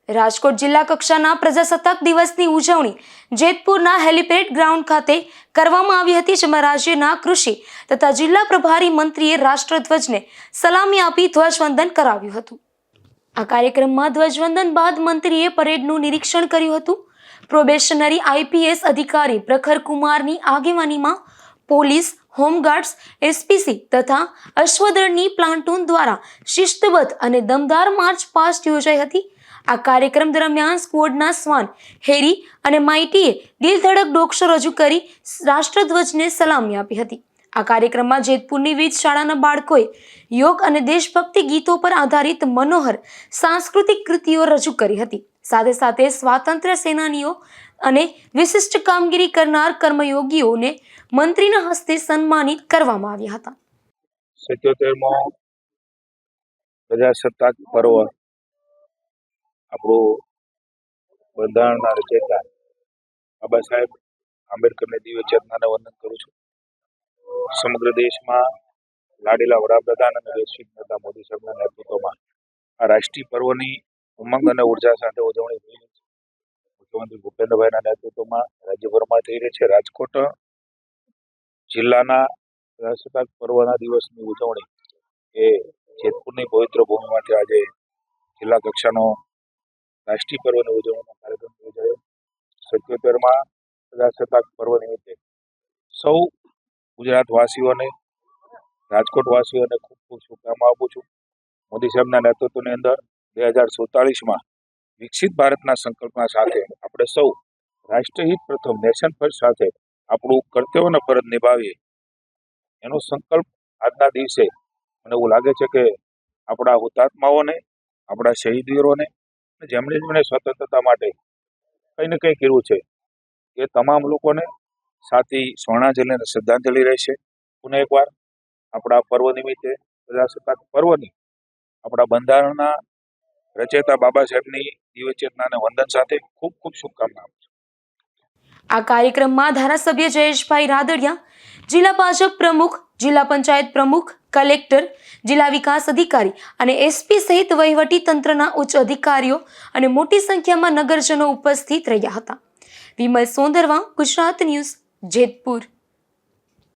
રાજકોટ જિલ્લા કક્ષાના પ્રજાસત્તાક દિવસની ઉજવણી જેતપુરના હેલિપેડ ગ્રાઉન્ડ ખાતે કરવામાં આવી હતી, જેમાં રાજ્યના કૃષિ તથા જિલ્લા પ્રભારી મંત્રીએ રાષ્ટ્રધ્વજને સલામી આપી ધ્વજવંદન કરાવ્યું હતું। આ કાર્યક્રમમાં ધ્વજવંદન બાદ મંત્રીએ પરેડનું નિરીક્ષણ કર્યું હતું। પ્રોબેશનરી આઈપીએસ અધિકારી પ્રખર કુમારની આગેવાનીમાં પોલીસ, હોમગાર્ડ્સ, એસપીસી તથા અશ્વદળની પ્લાટૂન દ્વારા શિસ્તબદ્ધ અને દમદાર માર્ચ પાસ્ટ યોજાઈ હતી। આ કાર્યક્રમ દરમિયાન સ્ક્વોડના શ્વાન હેરી અને માઇટીએ દિલધડક ડોકશો રજૂ કરી રાષ્ટ્રધ્વજને સલામી આપી હતી। આ કાર્યક્રમમાં જેતપુરની વિવિધ શાળાના બાળકોએ યોગ અને દેશભક્તિ ગીતો પર આધારિત મનોહર સાંસ્કૃતિક કૃતિઓ રજૂ કરી હતી। સાથે સાથે સ્વાતંત્ર્ય સેનાનીઓ અને વિશિષ્ટ કામગીરી કરનાર કર્મયોગીઓને મંત્રીના હસ્તે સન્માનિત કરવામાં આવ્યા હતા। 77મો પ્રજાસત્તાક પર્વ આપણું બંધારણના રચયિતા બાબા સાહેબ આંબેડકરની દિવ્ય ચેતનાને વંદન કરું છું। સમગ્ર દેશમાં લાડેલા વડાપ્રધાન અને વૈશ્વિક નેતા મોદી સાહેબના નેતૃત્વમાં આ રાષ્ટ્રીય પર્વની ઉમંગ અને ઉર્જા સાથે ઉજવણી થઈ રહી છે। મુખ્યમંત્રી ભૂપેન્દ્રભાઈના નેતૃત્વમાં રાજ્યભરમાં થઈ રહી છે। રાજકોટ જિલ્લાના પ્રજાસત્તાક પર્વના દિવસની ઉજવણી એ જેતપુરની પવિત્ર ભૂમિમાંથી આજે જિલ્લા કક્ષાનો રાષ્ટ્રીય પર્વની ઉજવણીનો કાર્યક્રમ યોજાયો। 77મા પ્રજાસત્તાક પર્વ નિમિત્તે સૌ ગુજરાતવાસીઓને, રાજકોટવાસીઓને ખૂબ ખૂબ શુભકામના આપું છું। મોદી સાહેબના નેતૃત્વની અંદર 2047માં વિકસિત ભારતના સંકલ્પના સાથે આપણે સૌ રાષ્ટ્રહિત પ્રથમ નેશન ફર્સ્ટ સાથે આપણું કર્તવ્ય અને ફરજ નિભાવીએ એનો સંકલ્પ આજના દિવસે મને એવું લાગે છે કે આપણા હુતાત્માઓને, આપણા શહીદ વીરોને, જેમણે સ્વતંત્રતા માટે કંઈ ને કંઈ કર્યું છે એ તમામ લોકોને સાથી સ્વર્ણાંજલિ અને શ્રદ્ધાંજલિ રહેશે। પુનઃ એકવાર આપણા પર્વ નિમિત્તે પ્રજાસત્તાક પર્વની આપણા બંધારણના રચયિતા બાબા સાહેબની દિવ્ય ચેતનાને વંદન સાથે ખૂબ ખૂબ શુભકામના આપું છું। આ કાર્યક્રમમાં ધારાસભ્ય જયેશભાઈ રાદડિયા, જિલ્લા ભાજપ પ્રમુખ, જિલ્લા પંચાયત પ્રમુખ, કલેક્ટર, જિલ્લા વિકાસ અધિકારી અને એસપી સહિત વહીવટી તંત્રના ઉચ્ચ અધિકારીઓ અને મોટી સંખ્યામાં નગરજનો ઉપસ્થિત રહ્યા હતા। વિમલ સોંદરવા, ગુજરાત ન્યૂઝ, જેતપુર।